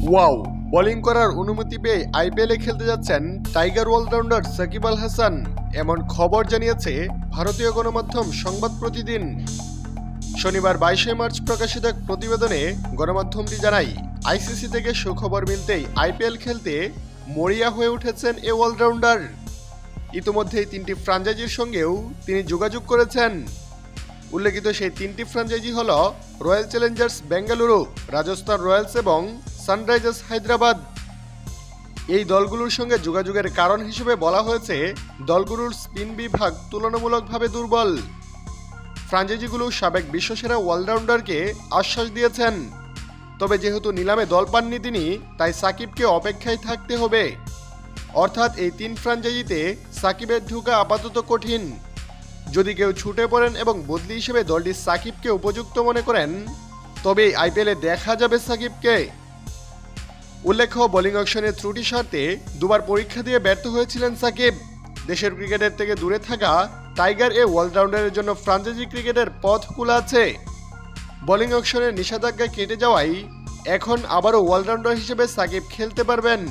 Wow, bowling করার অনুমতি পেয়ে আইপিএলে খেলতে যাচ্ছেন টাইগার অলরাউন্ডার সাকিব আল হাসান, এমন খবর জানিয়েছে ভারতীয় গণমাধ্যম সংবাদ প্রতিদিন। শনিবার 22 মার্চ প্রকাশিত এক প্রতিবেদনে গণমাধ্যমটি জানায়, আইসিসি থেকে সুখবর মিলতেই আইপিএল খেলতে মরিয়া হয়ে উঠেছেন এ অলরাউন্ডার। ইতিমধ্যেই 3টি ফ্র্যাঞ্চাইজির সঙ্গেও তিনি যোগাযোগ করেছেন। উল্লেখিত সেই 3টি ফ্র্যাঞ্চাইজি হল royal Challengers Bengaluru, Rajasthan Royals এবং সানরাইজার্স হায়দ্রাবাদ। এই দলগুলোর সঙ্গে যোগাযোগের কারণ হিসেবে বলা হয়েছে, দলগুলোর স্পিন বিভাগ তুলনামূলকভাবে দুর্বল। ফ্র্যাঞ্চাইজিগুলো সাবেক বিশ্বসেরা অলরাউন্ডারকে আশ্বাস দিয়েছেন, তবে যেহেতু নিলামে দল পাননি তিনি, তাই সাকিবকে অপেক্ষায় থাকতে হবে। অর্থাৎ এই 3 ফ্র্যাঞ্চাইজিতে সাকিবের ঢোকা আপাতত কঠিন। যদি কেউ ছুটে পড়েন এবং বদলি হিসেবে দলটি সাকিবকে উপযুক্ত মনে করেন, তবে আইপিএলে দেখা যাবে সাকিবকে। উল্লেখ্য, বোলিং অকশনের ত্রুটি সারতে দুবার পরীক্ষা দিয়ে ব্যর্থ হয়েছিলেন সাকিব। দেশের ক্রিকেটের থেকে দূরে থাকা টাইগার এ অলরাউন্ডারের জন্য ফ্র্যাঞ্চাইজি ক্রিকেটের পথ খোলা আছে। বোলিং অকশনের নিষেধাজ্ঞা কেটে যাওয়ায় এখন আবারও অলরাউন্ডার হিসেবে সাকিব খেলতে পারবেন।